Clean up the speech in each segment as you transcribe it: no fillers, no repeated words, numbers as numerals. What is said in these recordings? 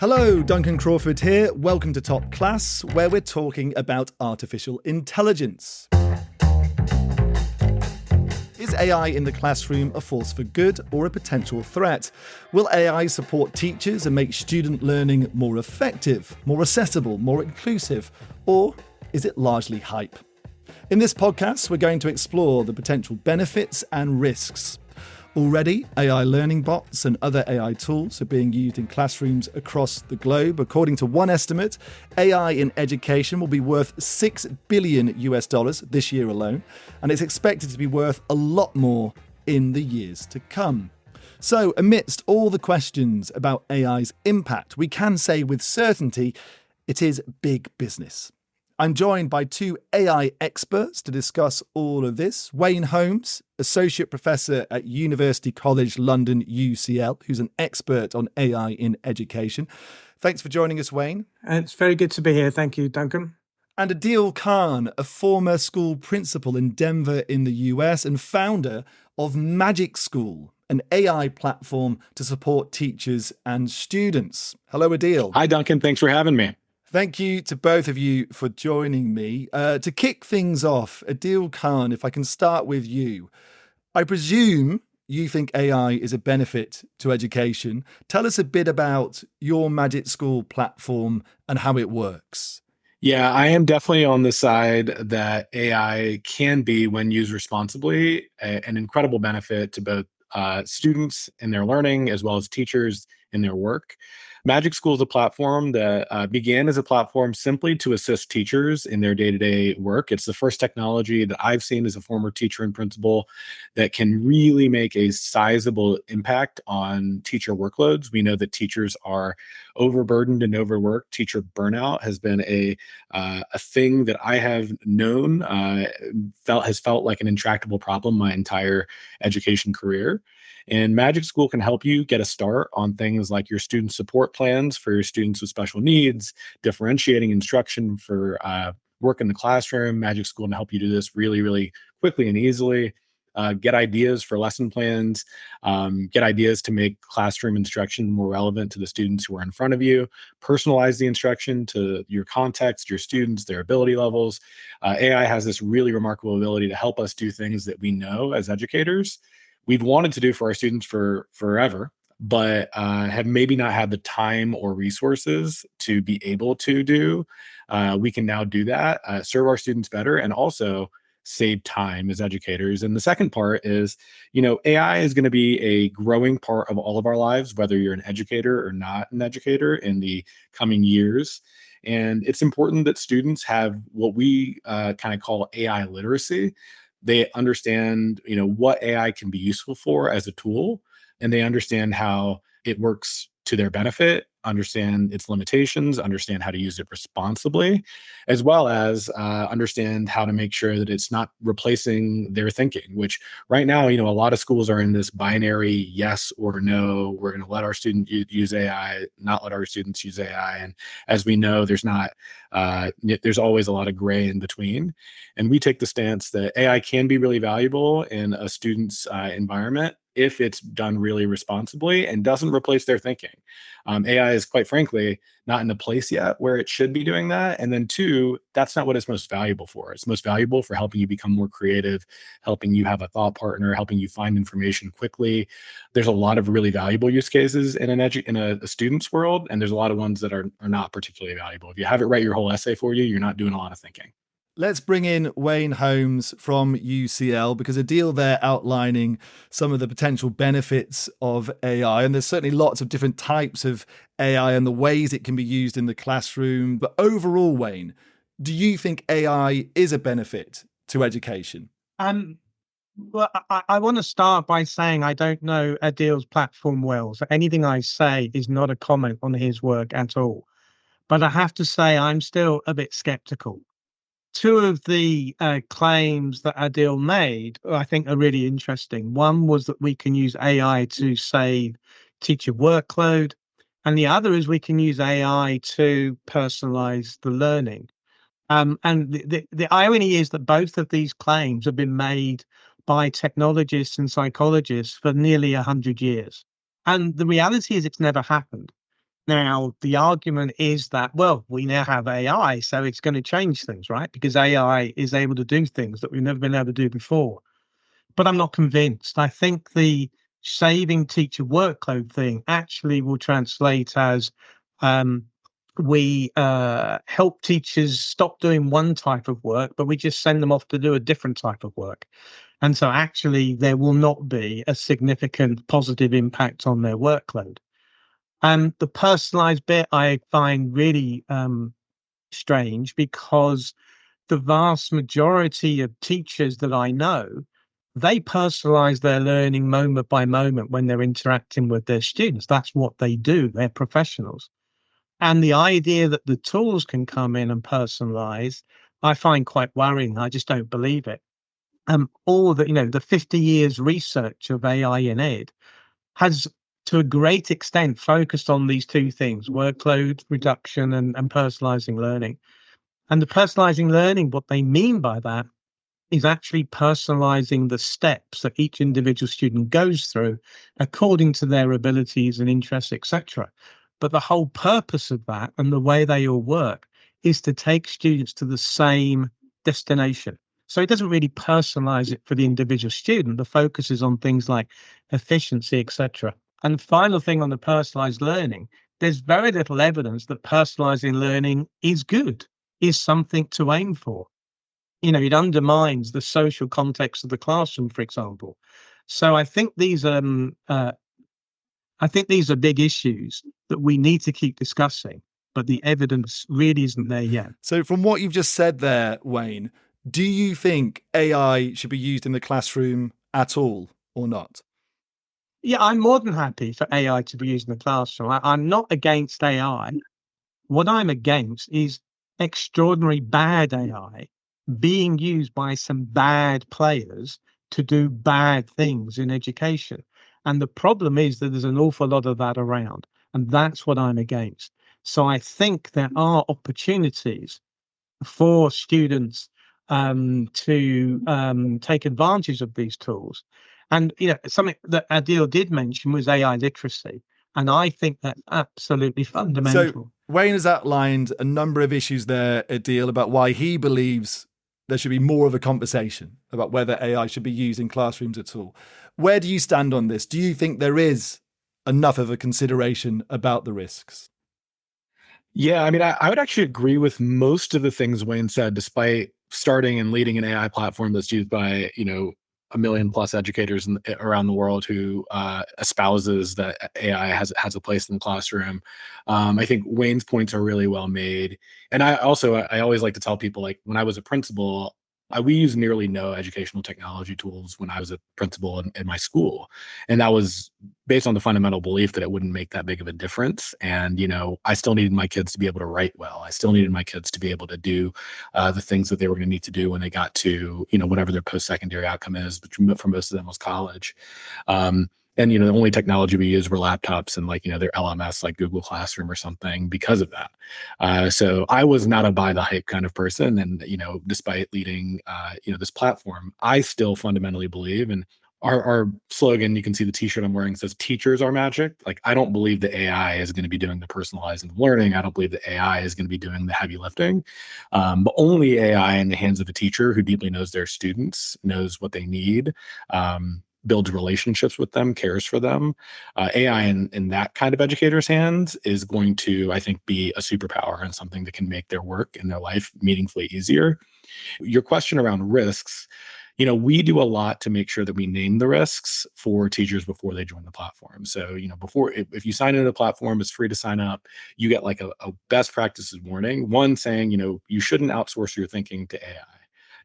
Hello, Duncan Crawford here. Welcome to Top Class, where we're talking about artificial intelligence. Is AI in the classroom a force for good or a potential threat? Will AI support teachers and make student learning more effective, more accessible, more inclusive? Or is it largely hype? In this podcast, we're going to explore the potential benefits and risks. Already, AI learning bots and other AI tools are being used in classrooms across the globe. According to one estimate, AI in education will be worth $6 billion this year alone, and it's expected to be worth a lot more in the years to come. So, amidst all the questions about AI's impact, we can say with certainty it is big business. I'm joined by two AI experts to discuss all of this. Wayne Holmes, Associate Professor at University College London, UCL, who's an expert on AI in education. Thanks for joining us, Wayne. It's very good to be here. Thank you, Duncan. And Adeel Khan, a former school principal in Denver in the US and founder of MagicSchool, an AI platform to support teachers and students. Hello, Adeel. Hi, Duncan. Thanks for having me. Thank you to both of you for joining me. To kick things off, Adeel Khan, if I can start with you. I presume you think AI is a benefit to education. Tell us a bit about your MagicSchool platform and how it works. Yeah, I am definitely on the side that AI can be, when used responsibly, an incredible benefit to both students in their learning as well as teachers in their work. MagicSchool is a platform that began as a platform simply to assist teachers in their day-to-day work. It's the first technology that I've seen as a former teacher and principal that can really make a sizable impact on teacher workloads. We know that teachers are overburdened and overworked. Teacher burnout has been a thing that I have known has felt like an intractable problem my entire education career. And MagicSchool can help you get a start on things like your student support plans for your students with special needs, differentiating instruction for work in the classroom. MagicSchool can help you do this really, really quickly and easily. Get ideas for lesson plans, get ideas to make classroom instruction more relevant to the students who are in front of you, personalize the instruction to your context, your students, their ability levels. AI has this really remarkable ability to help us do things that we know as educators we've wanted to do for our students for forever, but have maybe not had the time or resources to be able to do. We can now do that, serve our students better, and also save time as educators. And the second part is, AI is going to be a growing part of all of our lives, whether you're an educator or not an educator, in the coming years. And it's important that students have what we kind of call AI literacy. They understand, what AI can be useful for as a tool, and they understand how it works to their benefit, understand its limitations, understand how to use it responsibly, as well as understand how to make sure that it's not replacing their thinking, which right now, a lot of schools are in this binary yes or no. We're going to let our students use AI, not let our students use AI. And as we know, there's always a lot of gray in between. And we take the stance that AI can be really valuable in a student's environment if it's done really responsibly and doesn't replace their thinking. AI is, quite frankly, not in a place yet where it should be doing that. And then two, that's not what it's most valuable for. It's most valuable for helping you become more creative, helping you have a thought partner, helping you find information quickly. There's a lot of really valuable use cases in a student's world, and there's a lot of ones that are not particularly valuable. If you have it write your whole essay for you, you're not doing a lot of thinking. Let's bring in Wayne Holmes from UCL, because Adeel there outlining some of the potential benefits of AI. And there's certainly lots of different types of AI and the ways it can be used in the classroom. But overall, Wayne, do you think AI is a benefit to education? Well, I want to start by saying I don't know Adeel's platform well. So anything I say is not a comment on his work at all. But I have to say I'm still a bit skeptical. Two of the claims that Adeel made, I think, are really interesting. One was that we can use AI to save teacher workload, and the other is we can use AI to personalize the learning. And the irony is that both of these claims have been made by technologists and psychologists for nearly 100 years. And the reality is it's never happened. Now, the argument is that, well, we now have AI, so it's going to change things, right? Because AI is able to do things that we've never been able to do before. But I'm not convinced. I think the saving teacher workload thing actually will translate as we help teachers stop doing one type of work, but we just send them off to do a different type of work. And so actually there will not be a significant positive impact on their workload. The personalized bit I find really strange, because the vast majority of teachers that I know, they personalize their learning moment by moment when they're interacting with their students. That's what they do. They're professionals. And the idea that the tools can come in and personalize, I find quite worrying. I just don't believe it. All the 50 years research of AI in ed has, to a great extent, focused on these two things: workload reduction and personalizing learning. And the personalizing learning, what they mean by that is actually personalizing the steps that each individual student goes through according to their abilities and interests, etc. But the whole purpose of that and the way they all work is to take students to the same destination. So it doesn't really personalize it for the individual student. The focus is on things like efficiency, etc. And the final thing on the personalized learning, there's very little evidence that personalizing learning is good, is something to aim for. It undermines the social context of the classroom, for example. So I think these are big issues that we need to keep discussing, but the evidence really isn't there yet. So from what you've just said there, Wayne, do you think AI should be used in the classroom at all or not? Yeah, I'm more than happy for AI to be used in the classroom. I'm not against AI. What I'm against is extraordinary bad AI being used by some bad players to do bad things in education. And the problem is that there's an awful lot of that around. And that's what I'm against. So I think there are opportunities for students to take advantage of these tools. And something that Adeel did mention was AI literacy. And I think that's absolutely fundamental. So Wayne has outlined a number of issues there, Adeel, about why he believes there should be more of a conversation about whether AI should be used in classrooms at all. Where do you stand on this? Do you think there is enough of a consideration about the risks? Yeah, I mean, I would actually agree with most of the things Wayne said, despite starting and leading an AI platform that's used by, 1 million+ educators around the world who espouses that AI has a place in the classroom. I think Wayne's points are really well made. And I always like to tell people, like, when I was a principal, we used nearly no educational technology tools when I was a principal in my school. And that was based on the fundamental belief that it wouldn't make that big of a difference. And, I still needed my kids to be able to write well. I still needed my kids to be able to do the things that they were going to need to do when they got to, whatever their post-secondary outcome is, which for most of them was college. And, the only technology we used were laptops and their LMS, like Google Classroom or something, because of that. So I was not a buy the hype kind of person. And, despite leading, this platform, I still fundamentally believe, and our slogan, you can see the t-shirt I'm wearing, says teachers are magic. Like, I don't believe the AI is going to be doing the personalizing learning. I don't believe the AI is going to be doing the heavy lifting, but only AI in the hands of a teacher who deeply knows their students, knows what they need, builds relationships with them, cares for them. AI in that kind of educator's hands is going to, I think, be a superpower and something that can make their work and their life meaningfully easier. Your question around risks, we do a lot to make sure that we name the risks for teachers before they join the platform. So, before, if you sign into the platform, it's free to sign up. You get like a best practices warning, one saying, you shouldn't outsource your thinking to AI.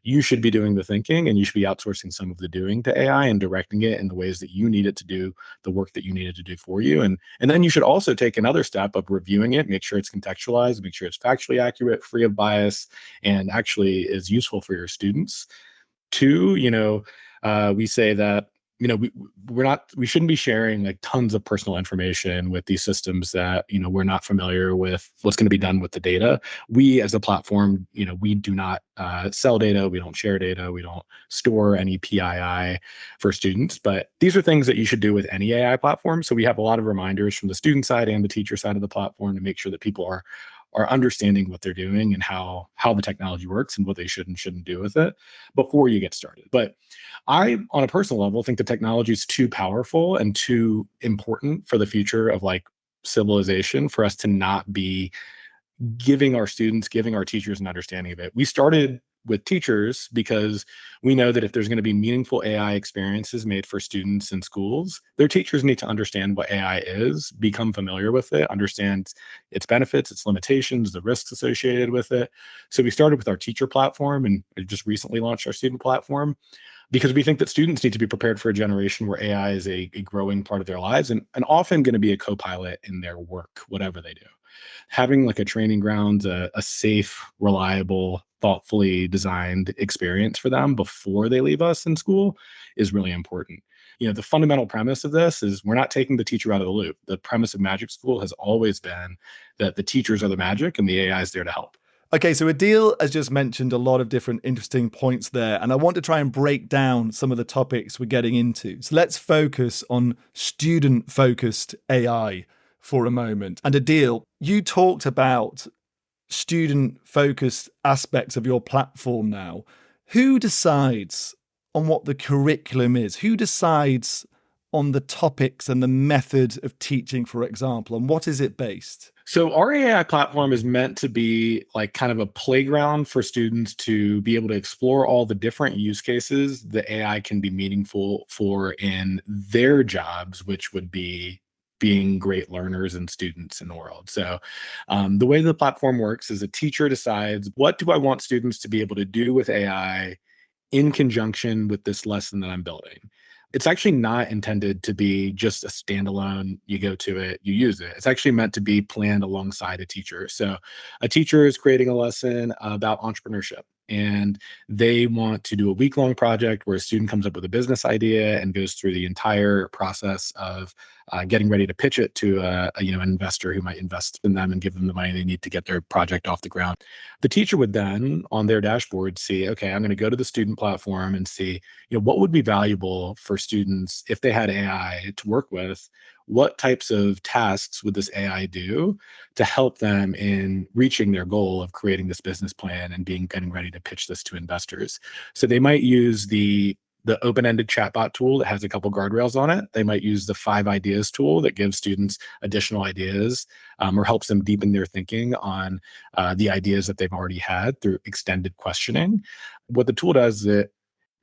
You should be doing the thinking, and you should be outsourcing some of the doing to AI and directing it in the ways that you need it to do the work that you need it to do for you. And then you should also take another step of reviewing it, make sure it's contextualized, make sure it's factually accurate, free of bias, and actually is useful for your students. Two, we say that we shouldn't be sharing like tons of personal information with these systems that, we're not familiar with what's going to be done with the data. We as a platform, we do not sell data. We don't share data. We don't store any PII for students, but these are things that you should do with any AI platform. So we have a lot of reminders from the student side and the teacher side of the platform to make sure that people are understanding what they're doing and how the technology works and what they should and shouldn't do with it before you get started. But I, on a personal level, think the technology is too powerful and too important for the future of like civilization for us to not be giving our students, giving our teachers an understanding of it. We started with teachers because we know that if there's going to be meaningful AI experiences made for students in schools, their teachers need to understand what AI is, become familiar with it, understand its benefits, its limitations, the risks associated with it. So we started with our teacher platform and just recently launched our student platform because we think that students need to be prepared for a generation where AI is a growing part of their lives and often going to be a co-pilot in their work, whatever they do. Having like a training ground, a safe, reliable, thoughtfully designed experience for them before they leave us in school is really important. The fundamental premise of this is we're not taking the teacher out of the loop. The premise of Magic School has always been that the teachers are the magic and the AI is there to help. Okay, so Adeel has just mentioned a lot of different interesting points there, and I want to try and break down some of the topics we're getting into. So let's focus on student-focused AI for a moment. And Adeel, you talked about student-focused aspects of your platform now. Who decides on what the curriculum is? Who decides on the topics and the method of teaching, for example, and what is it based? So our AI platform is meant to be like kind of a playground for students to be able to explore all the different use cases that AI can be meaningful for in their jobs, which would be being great learners and students in the world. So the way the platform works is a teacher decides, what do I want students to be able to do with AI in conjunction with this lesson that I'm building? It's actually not intended to be just a standalone, you go to it, you use it. It's actually meant to be planned alongside a teacher. So a teacher is creating a lesson about entrepreneurship, and they want to do a week-long project where a student comes up with a business idea and goes through the entire process of getting ready to pitch it to an investor who might invest in them and give them the money they need to get their project off the ground. The teacher would then, on their dashboard, see, okay, I'm going to go to the student platform and see, what would be valuable for students if they had AI to work with. What types of tasks would this AI do to help them in reaching their goal of creating this business plan and getting ready to pitch this to investors? So they might use the open-ended chatbot tool that has a couple guardrails on it. They might use the 5 ideas tool that gives students additional ideas or helps them deepen their thinking on the ideas that they've already had through extended questioning. What the tool does is it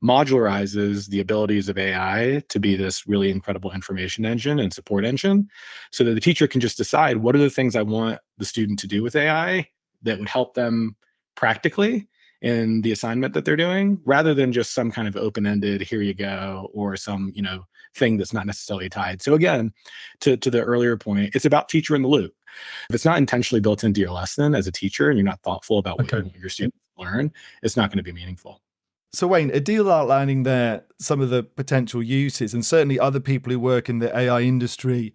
modularizes the abilities of AI to be this really incredible information engine and support engine so that the teacher can just decide what are the things I want the student to do with AI that would help them practically in the assignment that they're doing, rather than just some kind of open-ended, here you go, or some, thing that's not necessarily tied. So again, to the earlier point, it's about teacher in the loop. If it's not intentionally built into your lesson as a teacher and you're not thoughtful about what you want your students to learn, it's not going to be meaningful. So Wayne, Adeel outlining there some of the potential uses, and certainly other people who work in the AI industry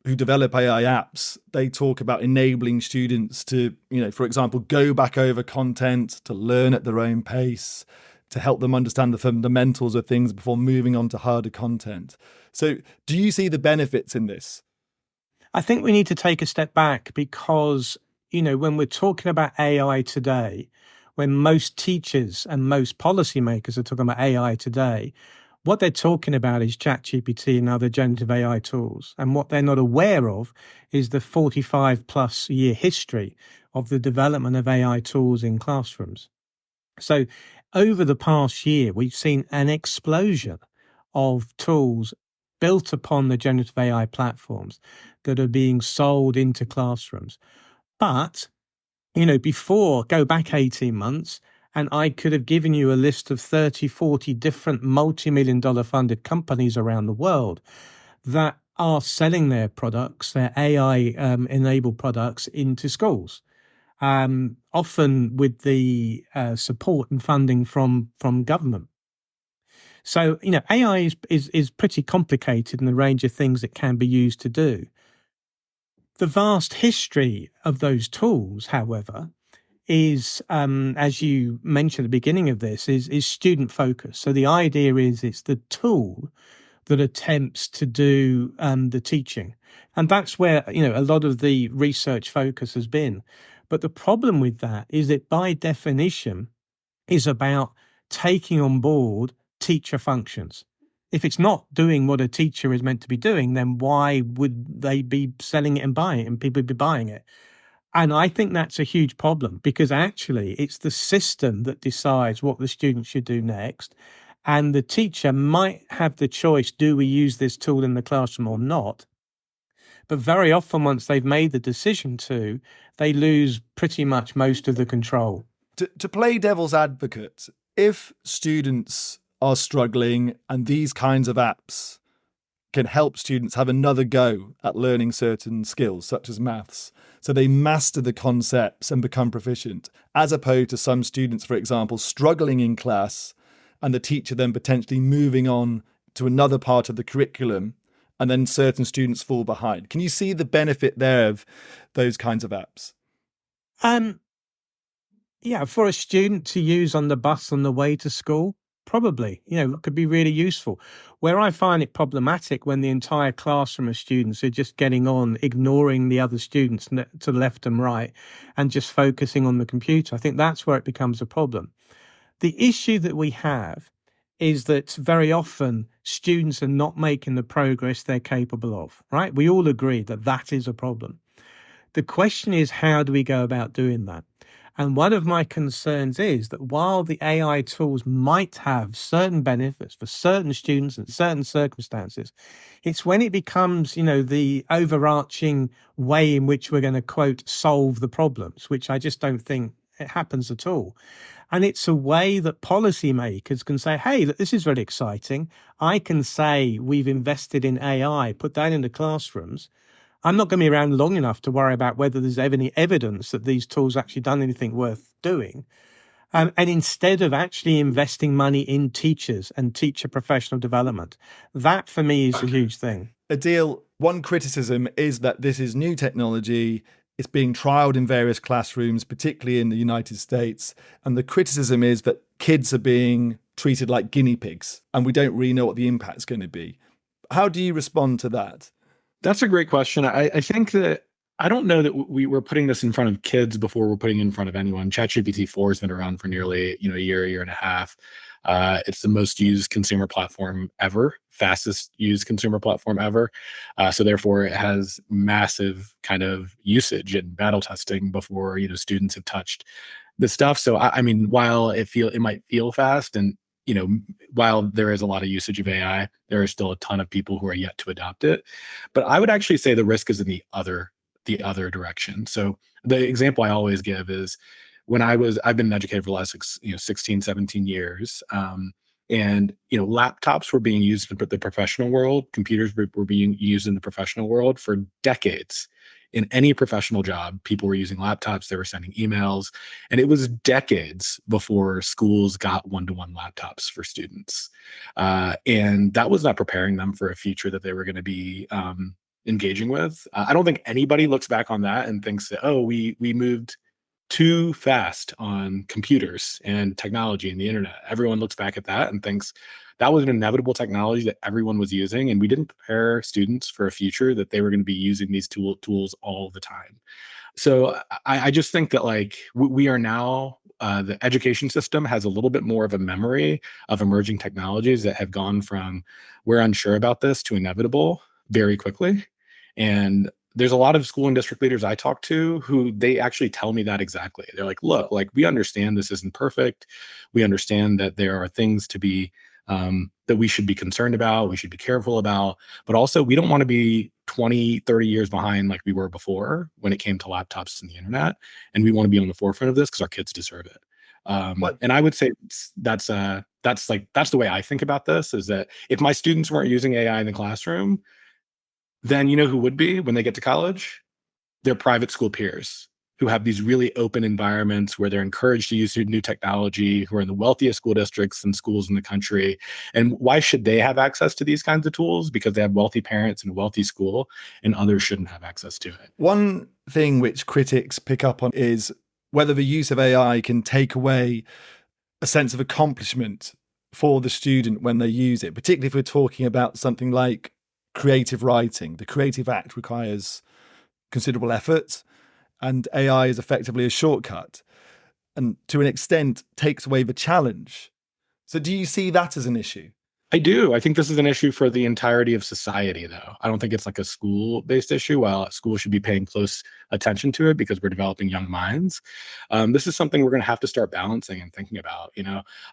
who develop AI apps, they talk about enabling students to, for example, go back over content, to learn at their own pace, to help them understand the fundamentals of things before moving on to harder content. So do you see the benefits in this? I think we need to take a step back because, when we're talking about AI today, when most teachers and most policymakers are talking about AI today, what they're talking about is ChatGPT and other generative AI tools. And what they're not aware of is the 45 plus year history of the development of AI tools in classrooms. So over the past year, we've seen an explosion of tools built upon the generative AI platforms that are being sold into classrooms. But, go back 18 months, and I could have given you a list of 30, 40 different multi-million-dollar funded companies around the world that are selling their products, their AI-enabled products into schools, often with the support and funding from government. So, AI is pretty complicated in the range of things it can be used to do. The vast history of those tools, however, is, as you mentioned at the beginning of this, is student focused. So the idea is it's the tool that attempts to do the teaching. And that's where, a lot of the research focus has been. But the problem with that is it, by definition, is about taking on board teacher functions. If it's not doing what a teacher is meant to be doing, then why would they be selling it and buying it and people be buying it? And I think that's a huge problem, because actually it's the system that decides what the student should do next. And the teacher might have the choice, do we use this tool in the classroom or not? But very often, once they've made the decision to, they lose pretty much most of the control. To play devil's advocate, if students are struggling and these kinds of apps can help students have another go at learning certain skills, such as maths, so they master the concepts and become proficient, as opposed to some students, for example, struggling in class and the teacher then potentially moving on to another part of the curriculum, and then certain students fall behind. Can you see the benefit there of those kinds of apps? Yeah, for a student to use on the bus on the way to school, probably, it could be really useful. Where I find it problematic, when the entire classroom of students are just getting on, ignoring the other students to the left and right, and just focusing on the computer, I think that's where it becomes a problem. The issue that we have is that very often students are not making the progress they're capable of, right? We all agree that that is a problem. The question is, how do we go about doing that? And one of my concerns is that while the AI tools might have certain benefits for certain students in certain circumstances, it's when it becomes, the overarching way in which we're going to, quote, solve the problems, which I just don't think it happens at all. And it's a way that policymakers can say, hey, look, this is really exciting. I can say we've invested in AI, put that into classrooms. I'm not going to be around long enough to worry about whether there's any evidence that these tools actually done anything worth doing. And instead of actually investing money in teachers and teacher professional development, that for me is a huge thing. Adeel, one criticism is that this is new technology. It's being trialed in various classrooms, particularly in the United States. And the criticism is that kids are being treated like guinea pigs, and we don't really know what the impact's going to be. How do you respond to that? That's a great question. I think that I don't know that we were putting this in front of kids before we're putting it in front of anyone. ChatGPT 4 has been around for nearly a year and a half. It's the most used consumer platform ever, fastest used consumer platform ever. So therefore, it has massive kind of usage and battle testing before students have touched the stuff. So I mean, while it might feel fast, and while there is a lot of usage of AI, there are still a ton of people who are yet to adopt it. But I would actually say the risk is in the other direction. So the example I always give is when I've been an educator for the last 16, 17 years. And laptops were being used in the professional world. Computers were being used in the professional world for decades. In any professional job, people were using laptops, they were sending emails, and it was decades before schools got one-to-one laptops for students. And that was not preparing them for a future that they were going to be engaging with. I don't think anybody looks back on that and thinks that, oh, we moved too fast on computers and technology and the internet. Everyone looks back at that and thinks that was an inevitable technology that everyone was using, and we didn't prepare students for a future that they were going to be using these tools all the time. So I just think that we are now, the education system has a little bit more of a memory of emerging technologies that have gone from we're unsure about this to inevitable very quickly. And there's a lot of school and district leaders I talk to who they actually tell me that exactly. They're like, look, we understand this isn't perfect. We understand that there are things to be that we should be concerned about, we should be careful about, but also we don't want to be 20, 30 years behind like we were before when it came to laptops and the internet. And we want to be on the forefront of this because our kids deserve it. And I would say that's the way I think about this, is that if my students weren't using AI in the classroom, then who would be when they get to college? Their private school peers, who have these really open environments where they're encouraged to use new technology, who are in the wealthiest school districts and schools in the country. And why should they have access to these kinds of tools? Because they have wealthy parents and a wealthy school, and others shouldn't have access to it. One thing which critics pick up on is whether the use of AI can take away a sense of accomplishment for the student when they use it, particularly if we're talking about something like creative writing. The creative act requires considerable effort, and AI is effectively a shortcut and to an extent takes away the challenge. So do you see that as an issue? I do. I think this is an issue for the entirety of society, though. I don't think it's like a school-based issue. While schools should be paying close attention to it because we're developing young minds, this is something we're going to have to start balancing and thinking about.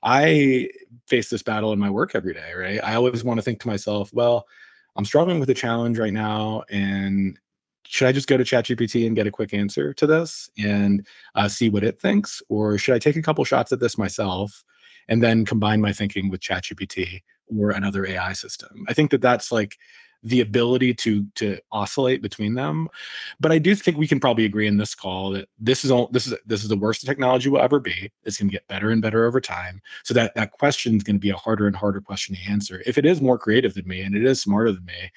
I face this battle in my work every day, right? I always want to think to myself, well, I'm struggling with a challenge right now, and should I just go to ChatGPT and get a quick answer to this and see what it thinks? Or should I take a couple shots at this myself and then combine my thinking with ChatGPT or another AI system? I think that that's like the ability to oscillate between them. But I do think we can probably agree in this call that this is the worst the technology will ever be. It's going to get better and better over time. So that question is going to be a harder and harder question to answer. If it is more creative than me and it is smarter than me,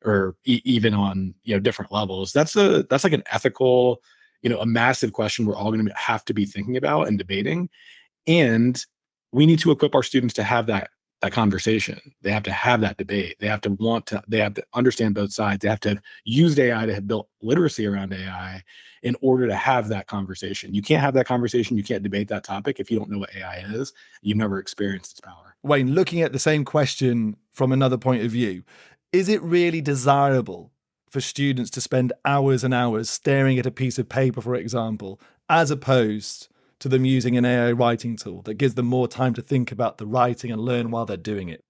or even on different levels, that's like an ethical, a massive question we're all going to have to be thinking about and debating. And we need to equip our students to have that conversation. They have to have that debate. They have to understand both sides. They have to have used AI to have built literacy around AI in order to have that conversation. You can't have that conversation. You can't debate that topic if you don't know what AI is. You've never experienced its power. Wayne, looking at the same question from another point of view, is it really desirable for students to spend hours and hours staring at a piece of paper, for example, as opposed to them using an AI writing tool that gives them more time to think about the writing and learn while they're doing it?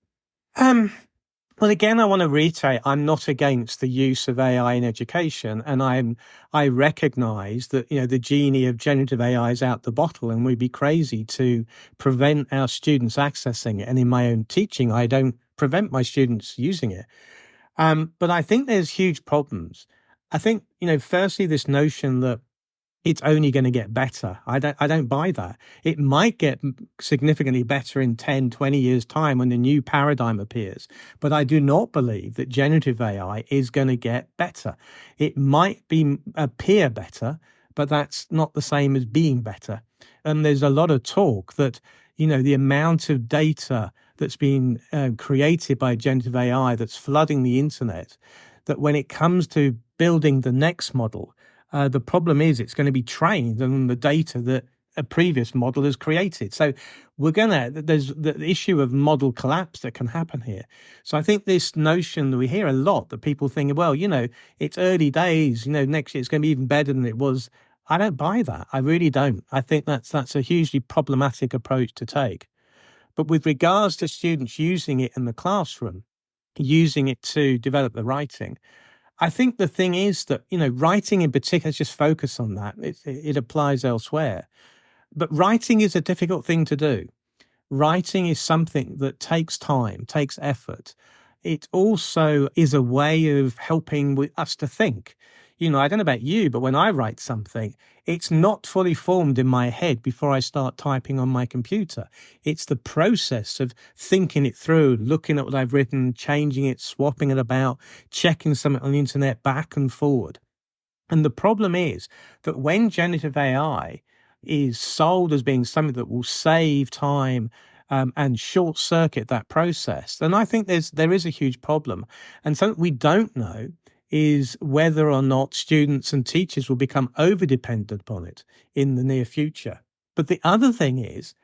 Well, again, I want to reiterate, I'm not against the use of AI in education, and I recognise that the genie of generative AI is out the bottle, and we'd be crazy to prevent our students accessing it. And in my own teaching, I don't prevent my students using it. But I think there's huge problems. I think firstly, this notion that it's only going to get better. I don't buy that. It might get significantly better in 10, 20 years' time when a new paradigm appears. But I do not believe that generative AI is going to get better. It might appear better, but that's not the same as being better. And there's a lot of talk that, the amount of data that's been created by generative AI that's flooding the internet, that when it comes to building the next model, the problem is it's going to be trained on the data that a previous model has created. So there's the issue of model collapse that can happen here. So I think this notion that we hear a lot, that people think, well, it's early days, next year it's going to be even better than it was. I don't buy that. I really don't. I think that's a hugely problematic approach to take. But with regards to students using it in the classroom, using it to develop the writing, I think the thing is that, writing in particular, let's just focus on that. It applies elsewhere. But writing is a difficult thing to do. Writing is something that takes time, takes effort. It also is a way of helping us to think. I don't know about you, but when I write something, it's not fully formed in my head before I start typing on my computer. It's the process of thinking it through, looking at what I've written, changing it, swapping it about, checking something on the internet back and forward. And the problem is that when generative AI is sold as being something that will save time and short circuit that process, then I think there is a huge problem. And something we don't know is whether or not students and teachers will become over-dependent upon it in the near future. But the other thing is,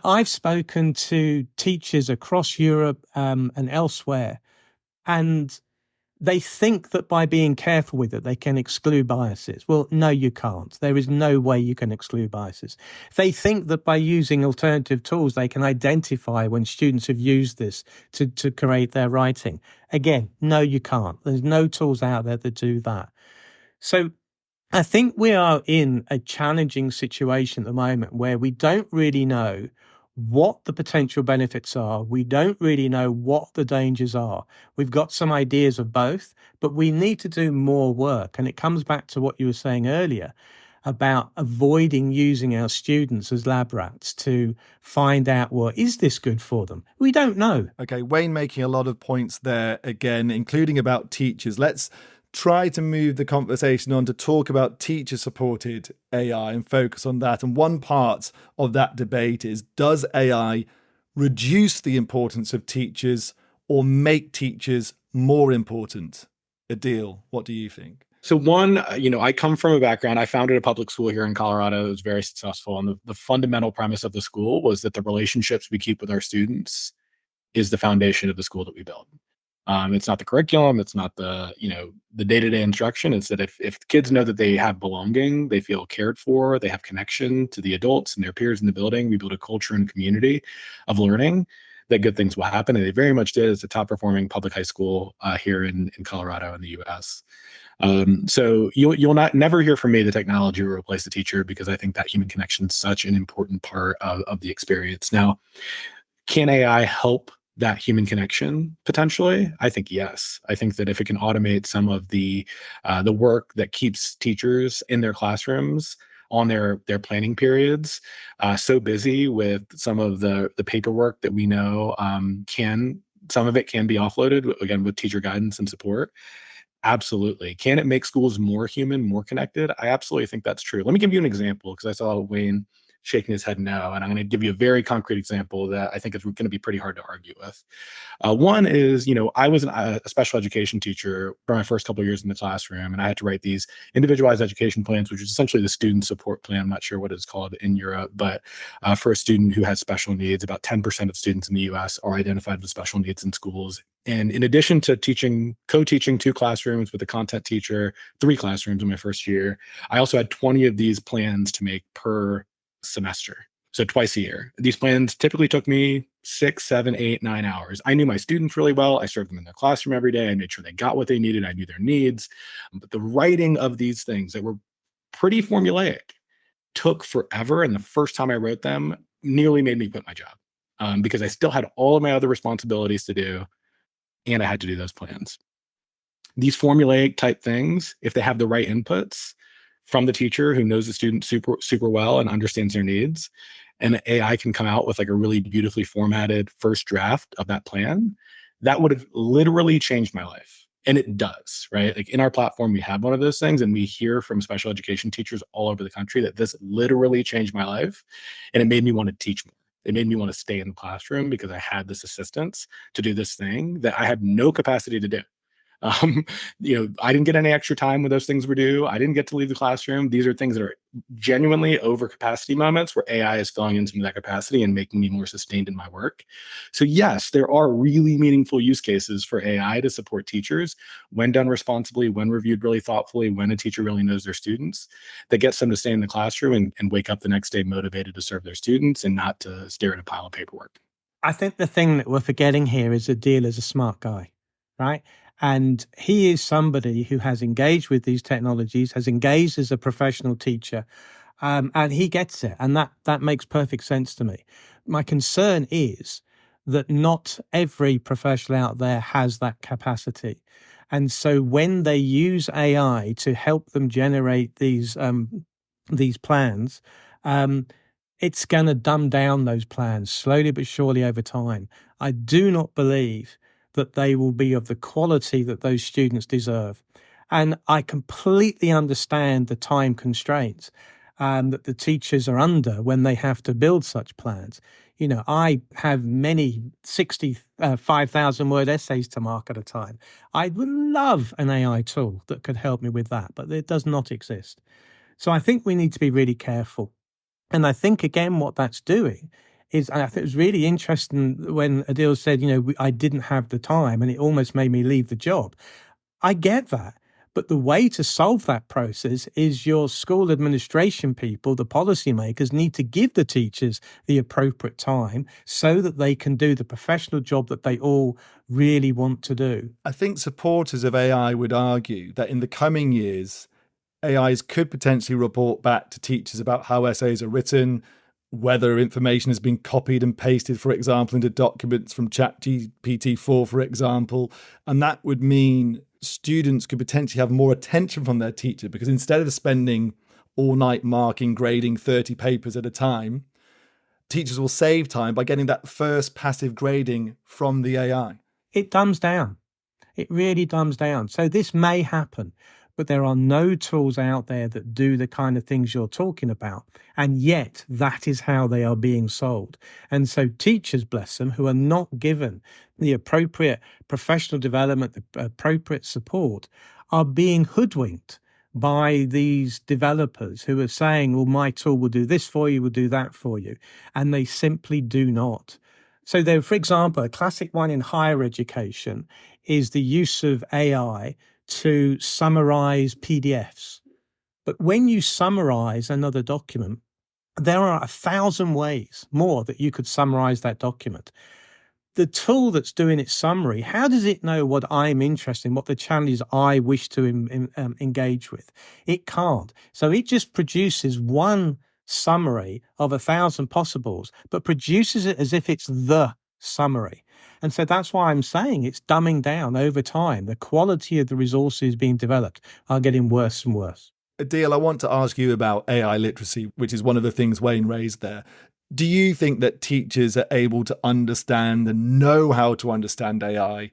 I've spoken to teachers across Europe and elsewhere, and they think that by being careful with it, they can exclude biases. Well, no, you can't. There is no way you can exclude biases. They think that by using alternative tools, they can identify when students have used this to create their writing. Again, no, you can't. There's no tools out there that do that. So I think we are in a challenging situation at the moment where we don't really know what the potential benefits are. We don't really know what the dangers are. We've got some ideas of both, but we need to do more work. And it comes back to what you were saying earlier. about avoiding using our students as lab rats to find out, well, is this good for them? We don't know. Okay, Wayne making a lot of points there again, including about teachers. Let's try to move the conversation on to talk about teacher-supported AI and focus on that. And one part of that debate is, does AI reduce the importance of teachers or make teachers more important? Adeel, what do you think? So one, I come from a background, I founded a public school here in Colorado. It was very successful. And the fundamental premise of the school was that the relationships we keep with our students is the foundation of the school that we build. It's not the curriculum. It's not the day-to-day instruction. It's that if kids know that they have belonging, they feel cared for, they have connection to the adults and their peers in the building, we build a culture and community of learning, that good things will happen. And they very much did. As the top performing public high school here in Colorado in the US. So you'll never hear from me the technology will replace the teacher, because I think that human connection is such an important part of the experience. Now, can AI help that human connection? Potentially, I think yes. I think that if it can automate some of the work that keeps teachers in their classrooms on their planning periods so busy with some of the paperwork that we know some of it can be offloaded, again, with teacher guidance and support. Absolutely. Can it make schools more human, more connected? I absolutely think that's true. Let me give you an example, because I saw Wayne shaking his head no, and I'm going to give you a very concrete example that I think is going to be pretty hard to argue with. One is, I was a special education teacher for my first couple of years in the classroom, and I had to write these individualized education plans, which is essentially the student support plan. I'm not sure what it's called in Europe, but for a student who has special needs, about 10% of students in the US are identified with special needs in schools. And in addition to co-teaching 2 classrooms with a content teacher, 3 classrooms in my first year, I also had 20 of these plans to make per semester. So twice a year. These plans typically took me 6, 7, 8, 9 hours. I knew my students really well. I served them in the classroom every day. I made sure they got what they needed. I knew their needs. But the writing of these things that were pretty formulaic took forever. And the first time I wrote them nearly made me quit my job because I still had all of my other responsibilities to do, and I had to do those plans. These formulaic type things, if they have the right inputs from the teacher who knows the student super, super well and understands their needs, and AI can come out with like a really beautifully formatted first draft of that plan, that would have literally changed my life. And it does, right? Like in our platform, we have one of those things, and we hear from special education teachers all over the country that this literally changed my life. And it made me want to teach more. It made me want to stay in the classroom because I had this assistance to do this thing that I had no capacity to do. I didn't get any extra time when those things were due. I didn't get to leave the classroom. These are things that are genuinely over capacity moments where AI is filling in some of that capacity and making me more sustained in my work. So yes, there are really meaningful use cases for AI to support teachers when done responsibly, when reviewed really thoughtfully, when a teacher really knows their students, that gets them to stay in the classroom and wake up the next day motivated to serve their students and not to stare at a pile of paperwork. I think the thing that we're forgetting here is Adeel is a smart guy, right? And he is somebody who has engaged with these technologies, has engaged as a professional teacher, and he gets it. And that makes perfect sense to me. My concern is that not every professional out there has that capacity. And so when they use AI to help them generate these plans, it's going to dumb down those plans slowly but surely over time. I do not believe that they will be of the quality that those students deserve. And I completely understand the time constraints that the teachers are under when they have to build such plans. I have many 65,000 word essays to mark at a time. I would love an AI tool that could help me with that, but it does not exist. So I think we need to be really careful. And I think, again, what that's doing is, I think it was really interesting when Adeel said, I didn't have the time and it almost made me leave the job. I get that. But the way to solve that process is your school administration people, the policymakers, need to give the teachers the appropriate time so that they can do the professional job that they all really want to do. I think supporters of AI would argue that in the coming years, AIs could potentially report back to teachers about how essays are written, whether information has been copied and pasted, for example, into documents from ChatGPT-4, for example. And that would mean students could potentially have more attention from their teacher, because instead of spending all-night marking, grading 30 papers at a time, teachers will save time by getting that first passive grading from the AI. It dumbs down. It really dumbs down. So this may happen, but there are no tools out there that do the kind of things you're talking about. And yet that is how they are being sold. And so teachers, bless them, who are not given the appropriate professional development, the appropriate support, are being hoodwinked by these developers who are saying, well, my tool will do this for you, will do that for you. And they simply do not. So there, for example, a classic one in higher education is the use of AI to summarize PDFs. But when you summarize another document, there are 1,000 ways more that you could summarize that document. The tool that's doing its summary, how does it know what I'm interested in, what the challenges I wish to engage with? It can't. So it just produces one summary of 1,000 possibles, but produces it as if it's the summary. And so that's why I'm saying it's dumbing down over time. The quality of the resources being developed are getting worse and worse. Adeel, I want to ask you about AI literacy, which is one of the things Wayne raised there. Do you think that teachers are able to understand and know how to understand AI,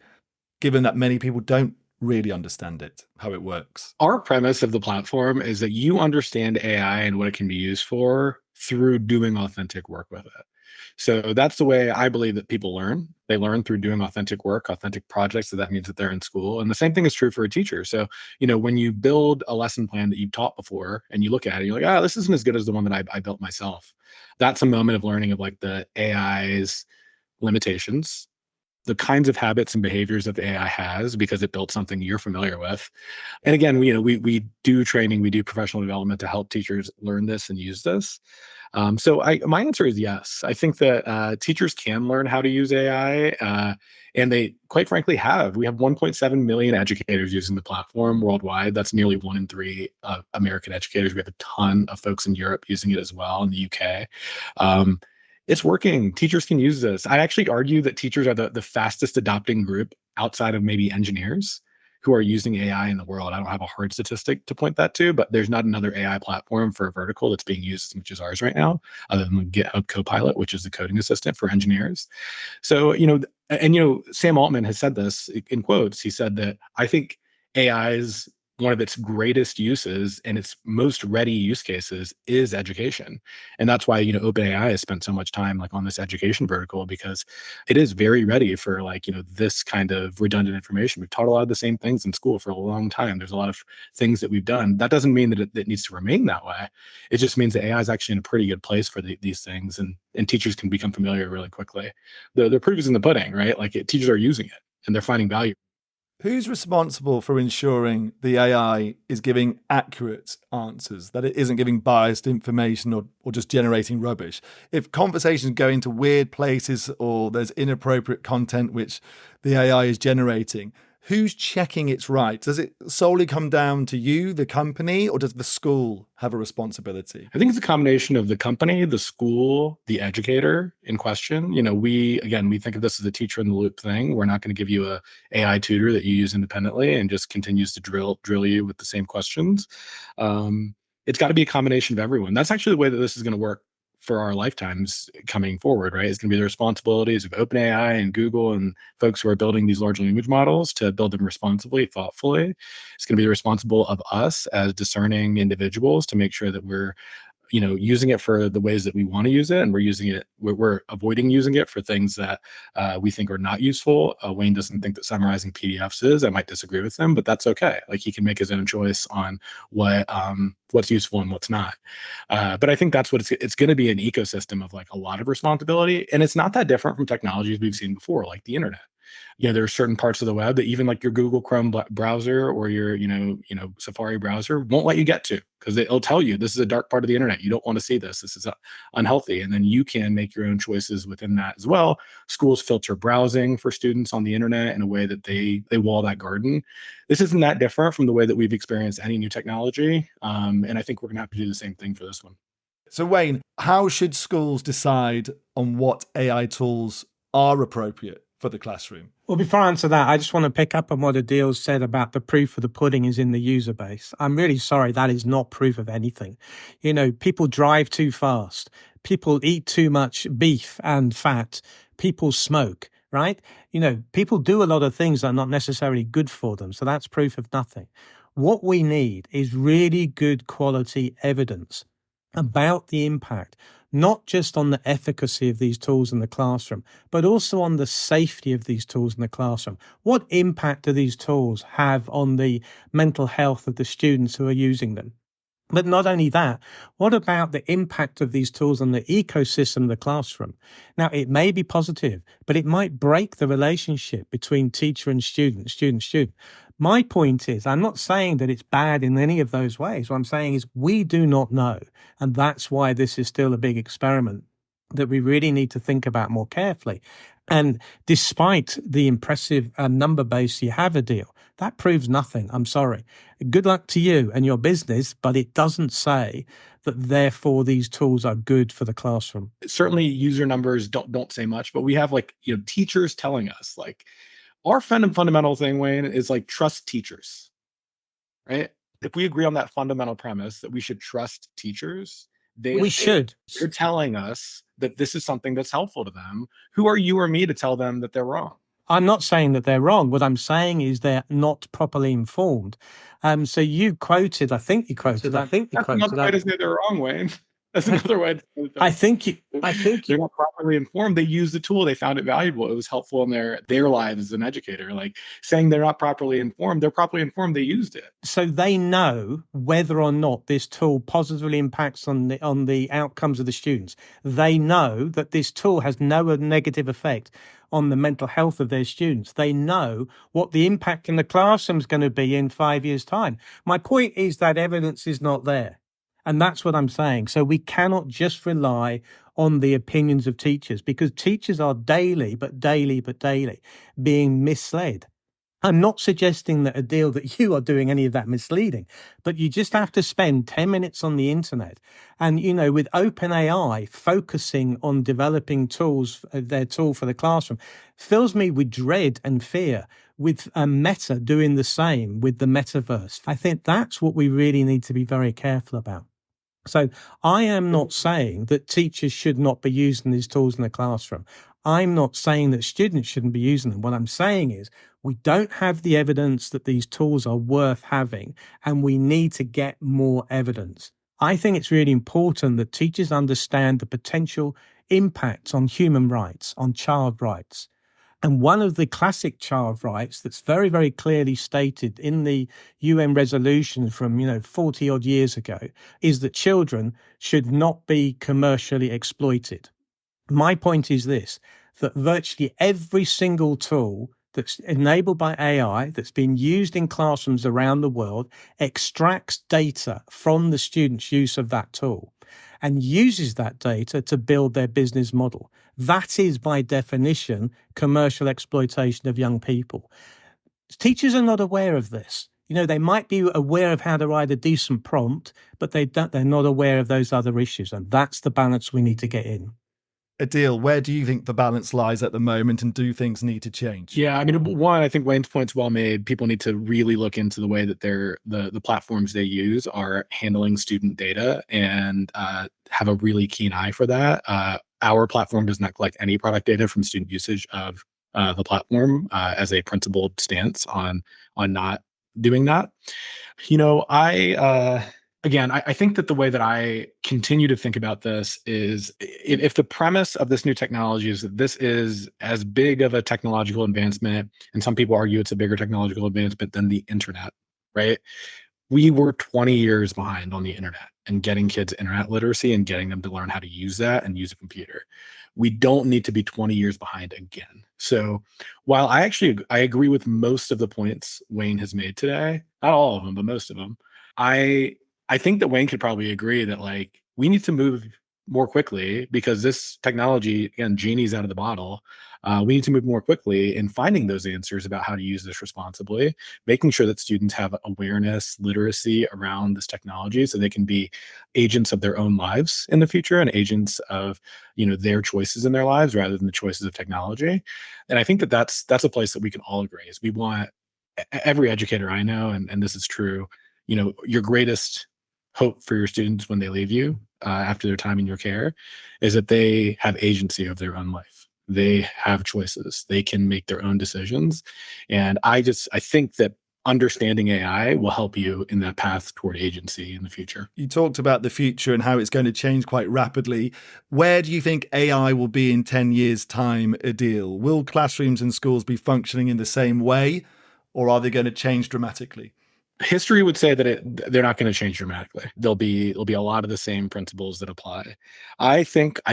given that many people don't really understand it, how it works? Our premise of the platform is that you understand AI and what it can be used for through doing authentic work with it. So that's the way I believe that people learn. They learn through doing authentic work, authentic projects. So that means that they're in school. And the same thing is true for a teacher. So, when you build a lesson plan that you've taught before and you look at it, you're like, this isn't as good as the one that I built myself. That's a moment of learning of like the AI's limitations, the kinds of habits and behaviors that the AI has because it built something you're familiar with. And again, we do training, we do professional development to help teachers learn this and use this. So my answer is yes. I think that teachers can learn how to use AI, and they, quite frankly, have. We have 1.7 million educators using the platform worldwide. That's nearly 1 in 3 American educators. We have a ton of folks in Europe using it as well, in the UK. It's working. Teachers can use this. I actually argue that teachers are the fastest adopting group outside of maybe engineers who are using AI in the world. I don't have a hard statistic to point that to, but there's not another AI platform for a vertical that's being used as much as ours right now, other than GitHub Copilot, which is the coding assistant for engineers. So, Sam Altman has said this in quotes. He said that I think AI's one of its greatest uses and its most ready use cases is education. And that's why, OpenAI has spent so much time like on this education vertical, because it is very ready for this kind of redundant information. We've taught a lot of the same things in school for a long time. There's a lot of things that we've done. That doesn't mean that it needs to remain that way. It just means that AI is actually in a pretty good place for these things, and teachers can become familiar really quickly. The proof is in the pudding, right? Teachers are using it and they're finding value. Who's responsible for ensuring the AI is giving accurate answers, that it isn't giving biased information or just generating rubbish? If conversations go into weird places or there's inappropriate content which the AI is generating, who's checking it's right? Does it solely come down to you, the company, or does the school have a responsibility? I think it's a combination of the company, the school, the educator in question. We think of this as a teacher in the loop thing. We're not going to give you a AI tutor that you use independently and just continues to drill you with the same questions. It's got to be a combination of everyone. That's actually the way that this is going to work for our lifetimes coming forward, right? It's going to be the responsibilities of OpenAI and Google and folks who are building these large language models to build them responsibly, thoughtfully. It's going to be responsible of us as discerning individuals to make sure that we're using it for the ways that we want to use it, and we're avoiding using it for things that we think are not useful. Wayne doesn't think that summarizing PDFs is. I might disagree with him, but that's okay. He can make his own choice on what's useful and what's not. But I think that's what it's going to be, an ecosystem of a lot of responsibility, and it's not that different from technologies we've seen before, like the internet. There are certain parts of the web that even your Google Chrome browser or your, Safari browser won't let you get to, because it'll tell you this is a dark part of the internet. You don't want to see this. This is unhealthy. And then you can make your own choices within that as well. Schools filter browsing for students on the internet in a way that they wall that garden. This isn't that different from the way that we've experienced any new technology. And I think we're going to have to do the same thing for this one. So Wayne, how should schools decide on what AI tools are appropriate for the classroom? Well, before I answer that, I just want to pick up on what Adeel said about the proof of the pudding is in the user base. I'm really sorry, that is not proof of anything. People drive too fast. People eat too much beef and fat. People smoke, right? People do a lot of things that are not necessarily good for them. So that's proof of nothing. What we need is really good quality evidence about the impact, not just on the efficacy of these tools in the classroom, but also on the safety of these tools in the classroom. What impact do these tools have on the mental health of the students who are using them? But not only that, what about the impact of these tools on the ecosystem of the classroom? Now, it may be positive, but it might break the relationship between teacher and student, student. My point is, I'm not saying that it's bad in any of those ways. What I'm saying is we do not know. And that's why this is still a big experiment that we really need to think about more carefully. And despite the impressive number base you have, Adeel, that proves nothing. I'm sorry. Good luck to you and your business, but it doesn't say that therefore these tools are good for the classroom. Certainly user numbers don't say much, but we have teachers telling us our fundamental thing, Wayne, is trust teachers, right? If we agree on that fundamental premise that we should trust teachers, They're telling us that this is something that's helpful to them. Who are you or me to tell them that they're wrong? I'm not saying that they're wrong. What I'm saying is they're not properly informed. So you quoted, I think you quoted. That's another way to say they're wrong, Wayne. That's another way to say I think they're not properly informed. They used the tool. They found it valuable. It was helpful in their lives as an educator. Saying they're not properly informed, they're properly informed. They used it. So they know whether or not this tool positively impacts on the outcomes of the students. They know that this tool has no negative effect on the mental health of their students. They know what the impact in the classroom is going to be in 5 years' time. My point is that evidence is not there. And that's what I'm saying. So we cannot just rely on the opinions of teachers, because teachers are daily being misled. I'm not suggesting that, Adeel, that you are doing any of that misleading, but you just have to spend 10 minutes on the internet. And, with OpenAI focusing on developing tools, their tool for the classroom, fills me with dread and fear, with Meta doing the same with the metaverse. I think that's what we really need to be very careful about. So I am not saying that teachers should not be using these tools in the classroom. I'm not saying that students shouldn't be using them. What I'm saying is we don't have the evidence that these tools are worth having, and we need to get more evidence. I think it's really important that teachers understand the potential impacts on human rights, on child rights. And one of the classic child rights that's very, very clearly stated in the UN resolution from, 40 odd years ago is that children should not be commercially exploited. My point is this, that virtually every single tool that's enabled by AI that's been used in classrooms around the world extracts data from the student's use of that tool and uses that data to build their business model. That is, by definition, commercial exploitation of young people. Teachers are not aware of this. They might be aware of how to write a decent prompt, but they're not aware of those other issues. And that's the balance we need to get in. Adeel, where do you think the balance lies at the moment, and do things need to change? Yeah, one, I think Wayne's point's well made. People need to really look into the way that the platforms they use are handling student data, and have a really keen eye for that. Our platform does not collect any product data from student usage of the platform as a principled stance on not doing that. I think that the way that I continue to think about this is if the premise of this new technology is that this is as big of a technological advancement, and some people argue it's a bigger technological advancement than the internet, right? We were 20 years behind on the internet and getting kids internet literacy and getting them to learn how to use that and use a computer. We don't need to be 20 years behind again. So while I agree with most of the points Wayne has made today, not all of them, but most of them, I think that Wayne could probably agree that we need to move more quickly, because this technology, again, genie's out of the bottle. We need to move more quickly in finding those answers about how to use this responsibly, making sure that students have awareness, literacy around this technology so they can be agents of their own lives in the future and agents of their choices in their lives rather than the choices of technology. And I think that that's a place that we can all agree is we want every educator I know, and this is true, your greatest hope for your students when they leave you after their time in your care is that they have agency of their own life. They have choices. They can make their own decisions. And I think that understanding AI will help you in that path toward agency in the future. You talked about the future and how it's going to change quite rapidly. Where do you think AI will be in 10 years' time, Adeel? Will classrooms and schools be functioning in the same way, or are they going to change dramatically? History would say that they're not going to change dramatically. There'll be a lot of the same principles that apply. I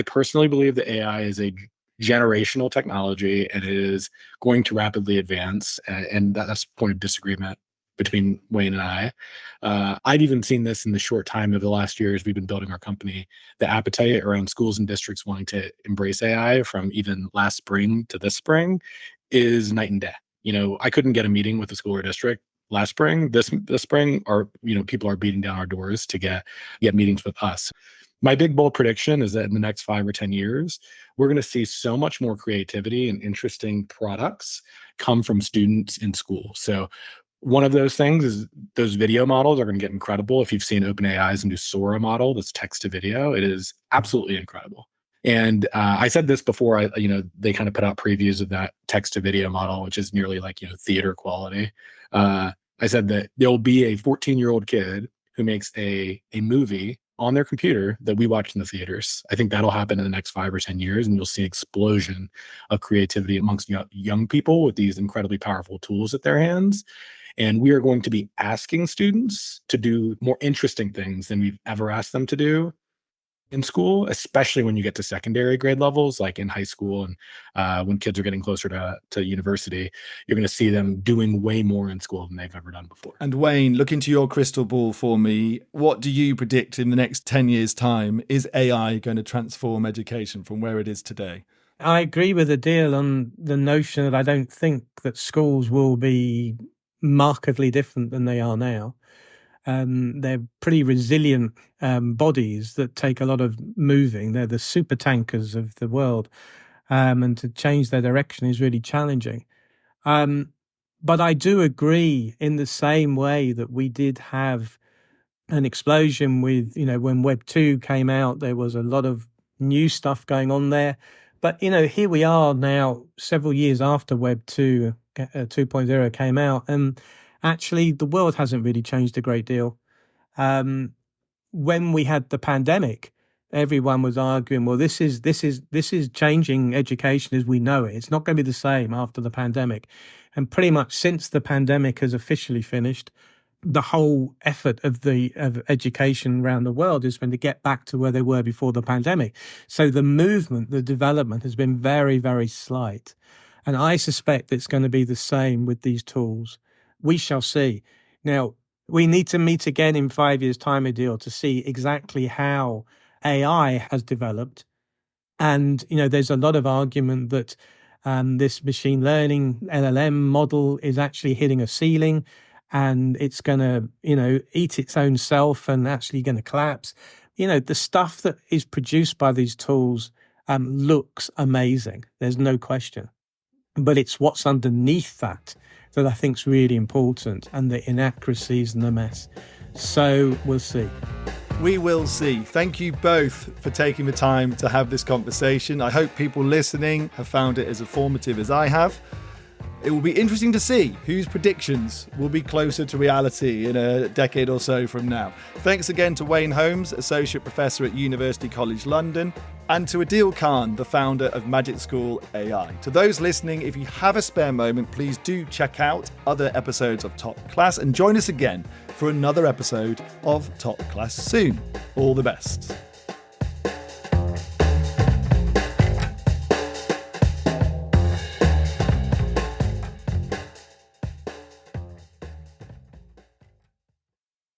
personally believe that AI is a generational technology and it is going to rapidly advance. And that's a point of disagreement between Wayne and I. I've even seen this in the short time of the last years we've been building our company. The appetite around schools and districts wanting to embrace AI from even last spring to this spring is night and day. I couldn't get a meeting with a school or district last spring. This spring, people are beating down our doors to get meetings with us. My big bold prediction is that in the next 5 or 10 years, we're going to see so much more creativity and interesting products come from students in school. So one of those things is those video models are going to get incredible. If you've seen OpenAI's new Sora model, that's text to video, it is absolutely incredible. And I said this before, they kind of put out previews of that text to video model, which is nearly like, theater quality. I said that there'll be a 14-year-old kid who makes a movie on their computer that we watch in the theaters. I think that'll happen in the next 5 or 10 years, and you'll see an explosion of creativity amongst young people with these incredibly powerful tools at their hands. And we are going to be asking students to do more interesting things than we've ever asked them to do in school, especially when you get to secondary grade levels, like in high school and when kids are getting closer to university, you're going to see them doing way more in school than they've ever done before. And Wayne, look into your crystal ball for me. What do you predict in the next 10 years' time? Is AI going to transform education from where it is today? I agree with Adeel on the notion that I don't think that schools will be markedly different than they are now. They're pretty resilient bodies that take a lot of moving. They're the super tankers of the world, and to change their direction is really challenging. But I do agree in the same way that we did have an explosion with, when Web 2 came out, there was a lot of new stuff going on there. But, here we are now several years after Web 2, 2.0 came out, and actually, the world hasn't really changed a great deal. When we had the pandemic, everyone was arguing, well, this is changing education as we know it. It's not going to be the same after the pandemic. And pretty much since the pandemic has officially finished, the whole effort of education around the world has been to get back to where they were before the pandemic. So the movement, the development has been very, very slight. And I suspect it's going to be the same with these tools. We shall see. Now, we need to meet again in 5 years' time, Adeel, to see exactly how AI has developed. And, there's a lot of argument that this machine learning LLM model is actually hitting a ceiling and it's going to, eat its own self and actually going to collapse. The stuff that is produced by these tools looks amazing. There's no question. But it's what's underneath that I think is really important, and the inaccuracies and the mess. So we'll see. We will see. Thank you both for taking the time to have this conversation. I hope people listening have found it as informative as I have. It will be interesting to see whose predictions will be closer to reality in a decade or so from now. Thanks again to Wayne Holmes, Associate Professor at University College London, and to Adeel Khan, the founder of MagicSchool AI. To those listening, if you have a spare moment, please do check out other episodes of Top Class and join us again for another episode of Top Class soon. All the best.